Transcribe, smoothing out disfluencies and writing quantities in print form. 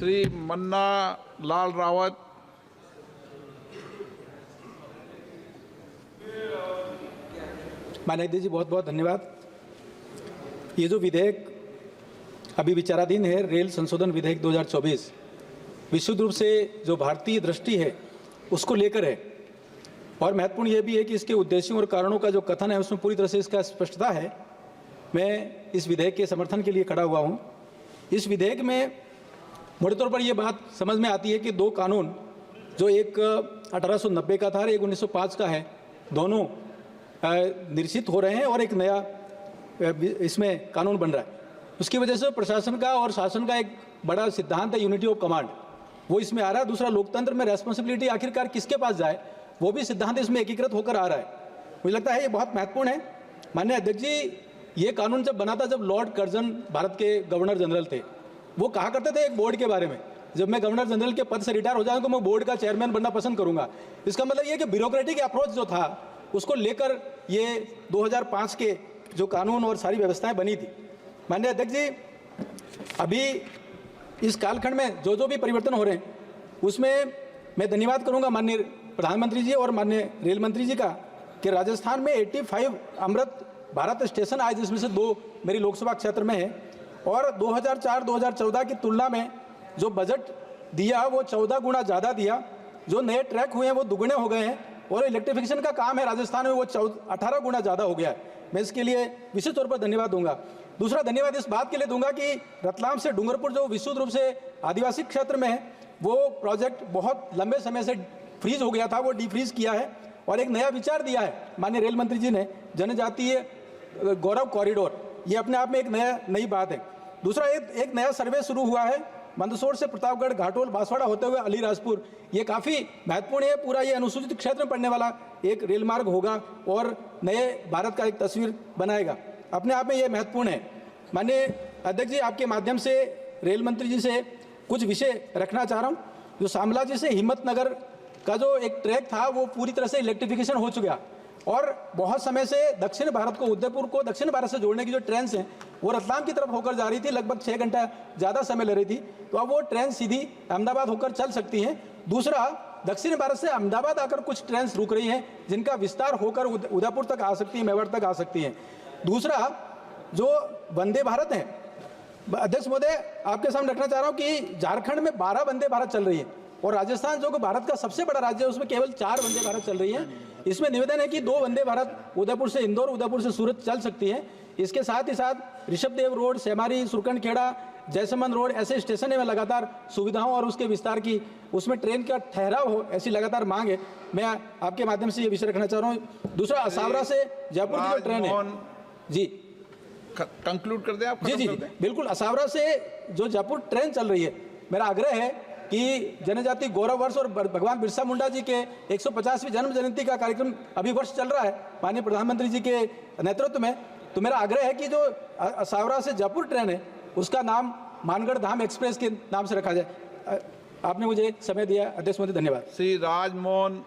श्री मन्ना लाल रावत। माननीय अध्यक्ष जी, बहुत बहुत धन्यवाद। ये जो विधेयक अभी विचाराधीन है, रेल संशोधन विधेयक 2024, विशुद्ध रूप से जो भारतीय दृष्टि है उसको लेकर है, और महत्वपूर्ण यह भी है कि इसके उद्देश्यों और कारणों का जो कथन है उसमें पूरी तरह से इसका स्पष्टता है। मैं इस विधेयक के समर्थन के लिए खड़ा हुआ हूँ। इस विधेयक में मोटे तौर पर यह बात समझ में आती है कि दो कानून, जो एक 1890 का था और एक 1905 का है, दोनों निरसित हो रहे हैं और एक नया इसमें कानून बन रहा है। उसकी वजह से प्रशासन का और शासन का एक बड़ा सिद्धांत है यूनिटी ऑफ कमांड, वो इसमें आ रहा है। दूसरा, लोकतंत्र में रेस्पॉन्सिबिलिटी आखिरकार किसके पास जाए, वो भी सिद्धांत इसमें एकीकृत होकर आ रहा है। मुझे लगता है ये बहुत महत्वपूर्ण है। माननीय अध्यक्ष जी, ये कानून जब बना था, जब लॉर्ड कर्जन भारत के गवर्नर जनरल थे, वो कहा करते थे एक बोर्ड के बारे में, जब मैं गवर्नर जनरल के पद से रिटायर हो जाऊंगा तो मैं बोर्ड का चेयरमैन बनना पसंद करूंगा। इसका मतलब ये कि ब्यूरोक्रेटिक अप्रोच जो था उसको लेकर ये 2005 के जो कानून और सारी व्यवस्थाएं बनी थी। माननीय अध्यक्ष जी, अभी इस कालखंड में जो भी परिवर्तन हो रहे हैं उसमें मैं धन्यवाद करूंगा माननीय प्रधानमंत्री जी और माननीय रेल मंत्री जी का, कि राजस्थान में 85 अमृत भारत स्टेशन आए, जिसमें से 2 मेरी लोकसभा क्षेत्र में है, और 2004-2014 की तुलना में जो बजट दिया वो 14 गुना ज़्यादा दिया। जो नए ट्रैक हुए हैं वो दुगने हो गए हैं, और इलेक्ट्रिफिकेशन का काम है राजस्थान में वो 18 गुना ज़्यादा हो गया है। मैं इसके लिए विशेष तौर पर धन्यवाद दूंगा। दूसरा धन्यवाद इस बात के लिए दूंगा कि रतलाम से डूंगरपुर, जो विशुद्ध रूप से आदिवासी क्षेत्र में है, वो प्रोजेक्ट बहुत लंबे समय से फ्रीज हो गया था, वो डीफ्रीज किया है और एक नया विचार दिया है माननीय रेल मंत्री जी ने, जनजातीय गौरव कॉरिडोर। ये अपने आप में एक नई बात है। दूसरा, एक नया सर्वे शुरू हुआ है मंदसौर से प्रतापगढ़, घाटोल, बांसवाड़ा होते हुए अलीराजपुर। ये काफ़ी महत्वपूर्ण है। पूरा ये अनुसूचित क्षेत्र में पड़ने वाला एक रेल मार्ग होगा और नए भारत का एक तस्वीर बनाएगा। अपने आप में ये महत्वपूर्ण है। माननीय अध्यक्ष जी, आपके माध्यम से रेल मंत्री जी से कुछ विषय रखना चाह रहा हूँ। जो शामला जी से हिम्मतनगर का जो एक ट्रैक था वो पूरी तरह से इलेक्ट्रिफिकेशन हो चुका, और बहुत समय से दक्षिण भारत को, उदयपुर को दक्षिण भारत से जोड़ने की जो ट्रेन हैं वो रतलाम की तरफ होकर जा रही थी, लगभग 6 घंटा ज़्यादा समय ले रही थी, तो अब वो ट्रेन सीधी अहमदाबाद होकर चल सकती हैं। दूसरा, दक्षिण भारत से अहमदाबाद आकर कुछ ट्रेन रुक रही हैं जिनका विस्तार होकर उदयपुर तक आ सकती है, मेवाड़ तक आ सकती हैं। दूसरा, जो वंदे भारत है, अध्यक्ष महोदय आपके सामने रखना चाह रहा हूँ कि झारखंड में 12 वंदे भारत चल रही है, और राजस्थान जो कि भारत का सबसे बड़ा राज्य है उसमें केवल 4 वंदे भारत चल रही है। इसमें निवेदन है कि 2 वंदे भारत उदयपुर से इंदौर, उदयपुर से सूरत चल सकती है। इसके साथ ही साथ ऋषभदेव रोड, सेमारी, सुरकंडखेड़ा, जयसमंद रोड, ऐसे स्टेशन में लगातार सुविधाओं और उसके विस्तार की, उसमें ट्रेन का ठहराव हो, ऐसी लगातार मांग है। मैं आपके माध्यम से ये विषय रखना चाह रहा हूँ। दूसरा, असावरा से जयपुर की जो ट्रेन है, जी कंक्लूड कर दें आप। जी बिल्कुल। असावरा से जो जयपुर ट्रेन चल रही है, मेरा आग्रह है कि जनजाति गौरव वर्ष और भगवान बिरसा मुंडा जी के 150वीं जन्म जयंती का कार्यक्रम अभी वर्ष चल रहा है माननीय प्रधानमंत्री जी के नेतृत्व में, तो मेरा आग्रह है कि जो असावरा से जयपुर ट्रेन है उसका नाम मानगढ़ धाम एक्सप्रेस के नाम से रखा जाए। आपने मुझे समय दिया, अध्यक्ष महोदय, धन्यवाद। श्री राजमोहन